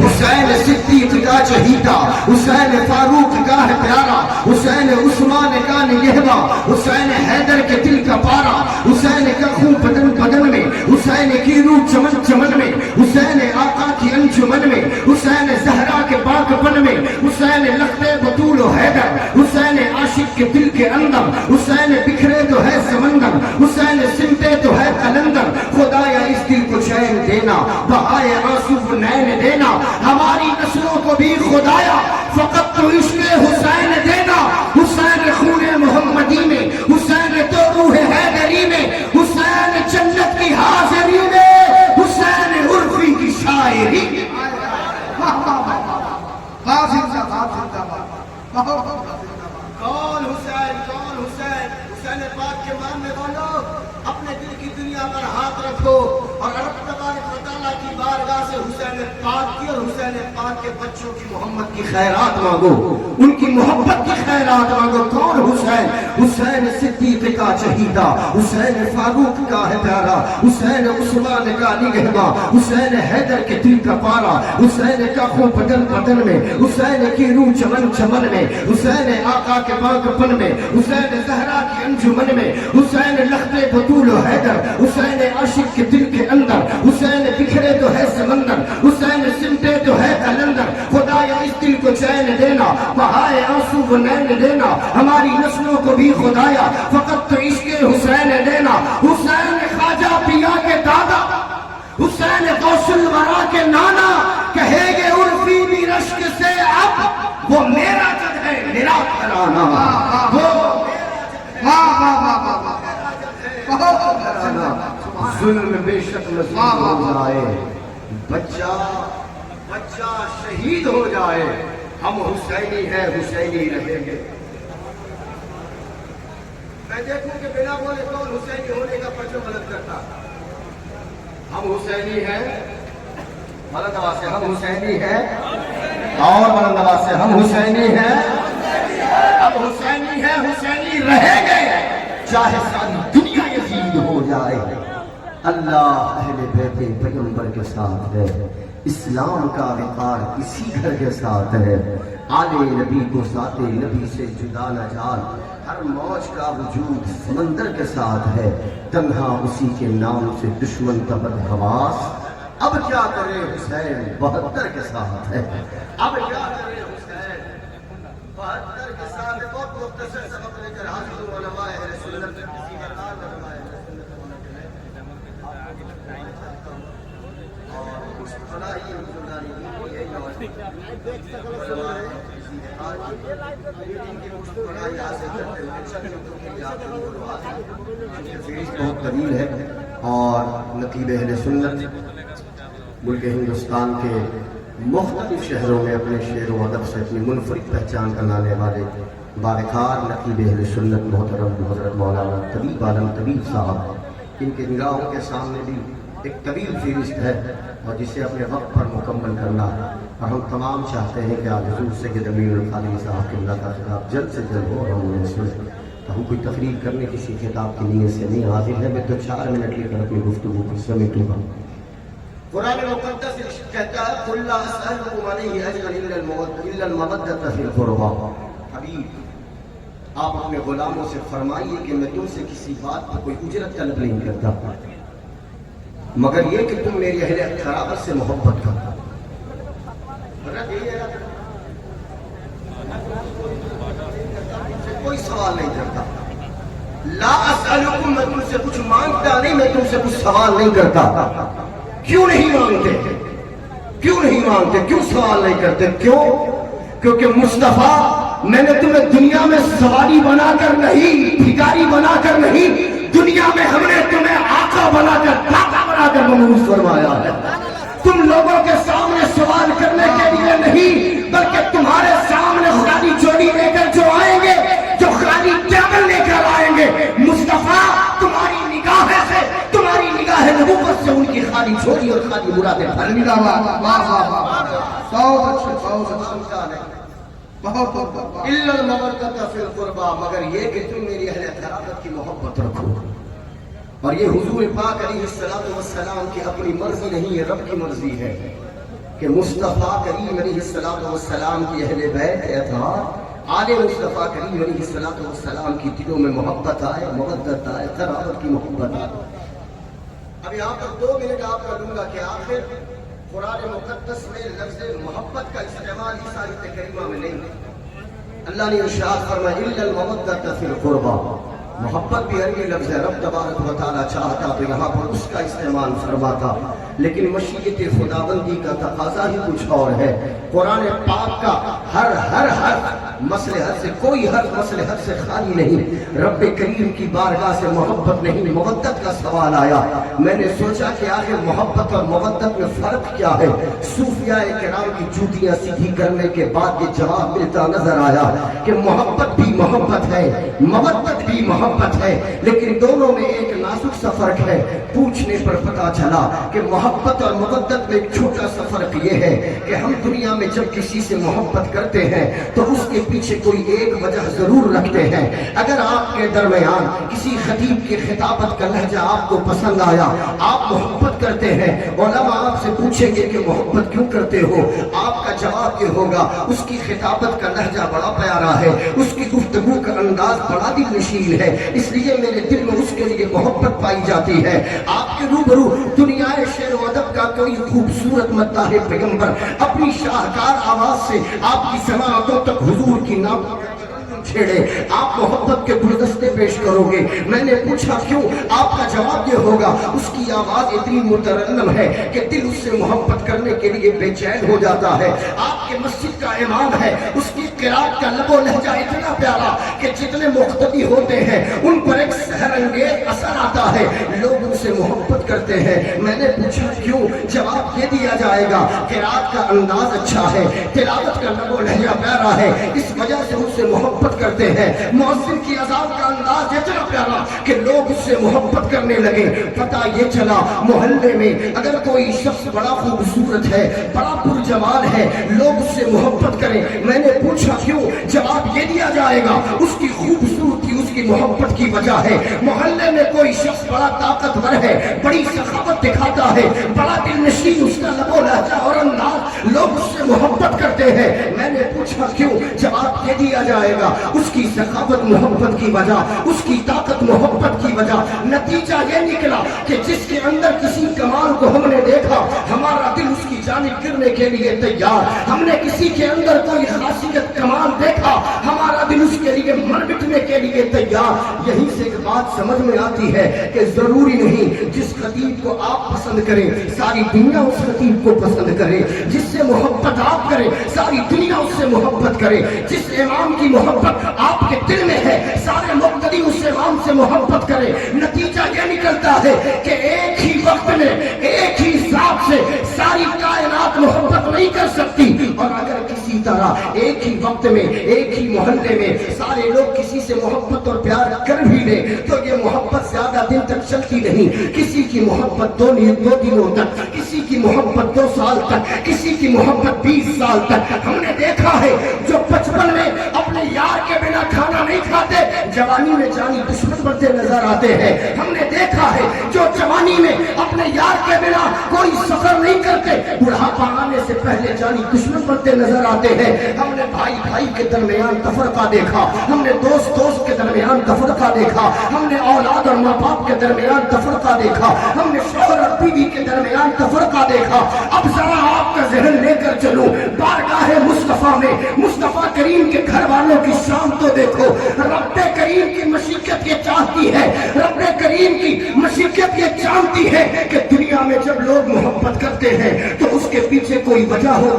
حسین صدیق کا چہیتا، حسین فاروق کا ہے پیارا، حسین عثمان کا نگہباں، حسین حیدر کے دل کا پارا، حسین کا خون بدن بدن میں، حسین کی روح چمن چمن میں، حسین آقا کی انجمن میں، حسین زہرا کے پاکپن میں، حسین لخت بطول و حیدر، حسین عاشق کے دل کے اندر، حسین بکھرے تو ہے سمندر، حسین سمٹے تو ہے قلندر، خدایا اس دل کو چین دینا، بہائے آنسو نین دینا، ہماری نسلوں کو بھی خدایا فقط تو عشق حسین دینا، حسین خون محمدی میں، حسین تو روح حیدری میں، حسین جنت کی حاضری میں، حسین عرفی کی شاعری میں۔ کون حسین، کون حسین؟ حسین پاک کے ماننے والوں اپنے دل کی دنیا پر ہاتھ رکھو اور رب تبارک و تعالیٰ کی بارگاہ سے حسین پاک کی اور حسین پاک کے بچوں کی محمد کی خیرات مانگو، ان کی محبت کی خیرات مانگو۔ کون حسین؟ حسین صدیق کا چہیتا، حسین فاروق کا ہے پیارا، حسین عثمان کا نگہباں، حسین حیدر کے دل کا پارا، حسین کا خون بدن بدن میں، حسین کی روح چمن چمن میں، حسین آقا کے پاکپن میں، حسین زہرا کی انجمن میں، حسین لخت بطول و حیدر، حسین عاشق کے دل کے اندر، حسین بکھرے تو ہے سمندر، حسین سمٹے تو ہے قلندر، خدایا اس دل کو چین دینا، بہائے آنسو و نین دینا، ہماری نسلوں کو بھی خدایا فقط تو عشق حسین دینا۔ حسین خواجہ پیا کے دادا، حسین غوث الورا کے نانا، کہے گے عرفی بھی رشک سے اب وہ میرا جد ہے میرا گھرانہ، وہ ظلم بے شک نصیب ہو جائے، بچہ شہید ہو جائے، ہم حسینی ہیں حسینی رہیں گے۔ میں دیکھوں کہ بنا بولے کون حسینی ہونے کا پرچم بلند کرتا۔ ہم حسینی ہیں، بلند آواز سے ہم حسینی ہیں، اور بلند آواز سے ہم حسینی ہیں، ہم حسینی ہیں حسینی رہیں گے، چاہے ساری دنیا یزید ہو جائے۔ اللہ اہل بیت پیغمبر کے ساتھ ہے، اسلام کا وقار اسی گھر کے ساتھ ہے، آل نبی کو ذات نبی سے جدا نہ جان، ہر موج کا وجود سمندر کے ساتھ ہے، تنہا اسی کے نام سے دشمن تبد حواس، اب کیا کرے حسین 72 کے ساتھ ہے، اب کیا کرے حسین 72 کے ساتھ ہے۔ بہت مختصر سبق لے کر حاضر ہوں علماء اہل سنت کسی بردار علماء اہل سنت ہونے کے لئے اور اس فلاحی مزدانی یہی نوازی علماء بہت قلیل ہے، اور نقیب اہل سنت ملک ہندوستان کے مختلف شہروں میں اپنے شعر و ادب سے اپنی منفرد پہچان بنانے والے باوقار نقیب اہل سنت محترم حضرت مولانا طبیب عالم طبیب صاحب، ان کے نگاہوں کے سامنے بھی ایک طویل فہرست ہے اور جسے اپنے وقت پر مکمل کرنا ہے، اور ہم تمام چاہتے ہیں کہ آج حضور سید امین القادری صاحب کے اللہ کا خطاب جلد سے جلد ہو اور ہم انہیں سنیں۔ تو ہم کوئی تقریر کرنے کسی خطاب کی نیت سے نہیں حاضر ہے، میں تو 4 منٹ لے کر اپنی گفتگو کو سمیٹوں گا۔ قرآن مقدس کہتا ہے قُلْ لَا أَسْأَلُكُمْ عَلَيْهِ أَجْرًا إِلَّا الْمَوَدَّةَ فِي الْقُرْبَىٰ۔ حبیب آپ اپنے غلاموں سے فرمائیے کہ میں تم سے کسی بات پر کوئی اجرت طلب نہیں کرتا، مگر یہ کہ تم میری اہل قرابت سے محبت کرو۔ کوئی سوال نہیں کرتا، لا اسألکم، میں تم سے کچھ مانگتا نہیں، میں تم سے کچھ سوال نہیں کرتا۔ کیوں نہیں مانگتے؟ کیوں نہیں مانگتے؟ کیوں سوال نہیں کرتے؟ کیوں؟ کیونکہ مصطفیٰ میں نے تمہیں دنیا میں سواری بنا کر نہیں، بھکاری بنا کر نہیں، دنیا میں ہم نے تمہیں آقا بنا کر، داتا بنا کر مبعوث فرمایا ہے۔ تم لوگوں کے سامنے سوال کرنے کے لیے نہیں، بلکہ تمہارے سامنے خالی چوڑی لے کر جو آئیں گے، جو خالی ٹیبل لے کر آئیں گے، مصطفیٰ تمہاری نگاہ سے، تمہاری نگاہ نبوت سے ان کی خالی چوڑی اور خالی مرادیں بھرنے کا اِلَّا الْمَوَدَّةَ فِي الْقُرْبَىٰ، مگر یہ کہ تم میری اہل قرابت کی محبت رکھو۔ اور یہ حضور پاک علیہ السلام کی اپنی مرضی نہیں، یہ رب کی مرضی ہے کہ مصطفیٰ کریم علیہ السلام کی اہل بیت اطہار آل مصطفیٰ کریم علیہ السلام کی دلوں میں محبت آئے، مودت آئے، قرابت کی محبت آئے۔ اب یہاں پر 2 منٹ آپ کا دوں گا کہ آخر قرآن مقدس میں لفظ محبت کا استعمال عیسی آیت کریمہ میں نہیں ہے۔ اللہ نے ارشاد فرمایا الا المودۃ فی القربى، محبت بھی عربی لفظ ہے، رب تبارک و تعالیٰ چاہتا تو یہاں پر اس کا استعمال فرماتا، لیکن مشیت خداوندی کا تقاضا ہی کچھ اور ہے۔ قرآن پاک کا ہر مصلحت سے کوئی مصلحت سے خالی نہیں۔ رب کریم کی بارگاہ سے محبت نہیں مودت کا سوال آیا۔ میں نے سوچا کہ آخر محبت اور مودت میں فرق کیا ہے؟ صوفیاء کرام کی جوتیاں سیدھی کرنے کے بعد یہ جواب ملتا نظر آیا کہ محبت بھی محبت ہے، مودت بھی محبت ہے، لیکن دونوں میں ایک نازک سا فرق ہے۔ پوچھنے پر پتا چلا کہ محبت اور مودت میں ایک چھوٹا سا فرق یہ ہے کہ ہم دنیا میں جب کسی سے محبت کرتے ہیں تو اس کے پیچھے کوئی ایک وجہ ضرور رکھتے ہیں۔ اگر آپ کے درمیان کسی خطیب کی خطابت کا لہجہ آپ کو پسند آیا، آپ محبت کرتے ہیں، علماء آپ سے پوچھیں گے کہ محبت کیوں کرتے ہو؟ آپ کا جواب یہ ہوگا اس کی خطابت کا لہجہ بڑا پیارا ہے، اس کی گفتگو کا انداز بڑا دل نشین ہے، اس لیے میرے دل میں اس کے لیے محبت پائی جاتی ہے۔ آپ کے روبرو دنیا شعر و ادب کا کوئی خوبصورت مداح پیغمبر اپنی شاہکار آواز سے آپ کی سماعتوں تک حضور کی نام چھیڑے، آپ محبت کے گلدستے پیش کرو گے۔ میں نے پوچھا کیوں؟ آپ کا جواب یہ ہوگا اس کی آواز اتنی مترنم ہے کہ دل اس سے محبت کرنے کے لیے بے چین ہو جاتا ہے۔ آپ کے مسجد کا امام ہے، اس کی قرات کا لب و لہجہ اتنا پیارا کہ جتنے مقتدی ہوتے ہیں ان پر ایک سحر انگیز اثر آتا ہے، لوگ ان سے محبت کرتے ہیں۔ میں نے پوچھا کیوں؟ جواب یہ دیا جائے گا قرات کا انداز اچھا ہے، تلاوت کا لب و لہجہ پیارا ہے، اس وجہ سے ان سے محبت کرتے ہیں۔ مؤذن کی اذان کا انداز اتنا پیارا کہ لوگ اس سے محبت کرنے لگے۔ پتہ یہ چلا محلے میں اگر کوئی شخص بڑا خوبصورت ہے، بڑا پرجمال ہے، لوگ اس سے محبت کریں۔ میں نے پوچھا کیوں؟ جواب یہ دیا جائے گا اس کی خوبصورتی اس کی محبت کی وجہ ہے۔ محلے میں کوئی شخص بڑا طاقتور ہے، بڑی سخاوت دکھاتا ہے، بڑا دل نشین اس کا لب و لہجہ اور انداز، لوگ اس سے محبت کرتے ہیں۔ میں نے پوچھا کیوں؟ جواب یہ دیا جائے گا اس کی سخاوت محبت کی وجہ، اس کی طاقت محبت کی وجہ۔ نتیجہ یہ نکلا کہ جس کے اندر کسی کمال کو ہم نے دیکھا ہمارا دل اس کی جانب گرنے کے لیے تیار۔ ہم نے کسی کے اندر کوئی خاصیت کمال دیکھا ہمارا دل اس کے لیے مر مٹنے کے لیے تیار۔ یہیں سے ایک بات سمجھ میں آتی ہے کہ ضروری نہیں جس خطیب کو آپ پسند کریں ساری دنیا اس خطیب کو پسند کرے، جس سے محبت آپ کریں ساری دنیا اس سے محبت کرے، جس امام کی محبت آپ کے دل میں ہے سارے مقتدی اس امام سے محبت کرے۔ نتیجہ یہ نکلتا ہے کہ ایک ہی وقت میں ایک ہی ذات سے ساری کائنات محبت نہیں کر سکتی، اور اگر کسی طرح ایک ہی وقت میں ایک ہی محلے میں سارے لوگ کسی سے محبت اور پیار کر بھی لیں تو یہ محبت زیادہ دن تک چلتی نہیں۔ کسی کی محبت دو دنوں تک، کسی کی محبت 2 سال تک، کسی کی محبت 20 سال تک۔ ہم نے دیکھا ہے جو 55 میں اپنے یار کے بنا کھانا نہیں کھاتے جوانی میں جانی دشمن بنتے نظر آتے ہیں۔ ہم نے دیکھا ہے جو جوانی میں اپنے یار کے بنا کوئی سفر نہیں کرتے بڑھاپا آنے سے پہلے جانی دشمن بنتے نظر آتے ہیں۔ ہم نے بھائی کے درمیان تفرقہ دیکھا، ہم نے دوست کے درمیان تفرقہ دیکھا، ہم نے اولاد اور ماں باپ کے درمیان تفرقہ دیکھا، ہم نے شوہر اور بیوی کے درمیان تفرقہ دیکھا۔ اب ذرا آپ کا ذہن لے کر چلوں بارگاہ مصطفیٰ میں، مصطفیٰ کریم کے گھر والوں کی شان تو دیکھو۔ رب کریم کی مشیت یہ چاہتی ہے، رب کریم کی مشیت یہ جانتی ہے کہ دنیا میں جب لوگ محبت کرتے ہیں تو اس کے پیچھے کوئی وجہ ہوتی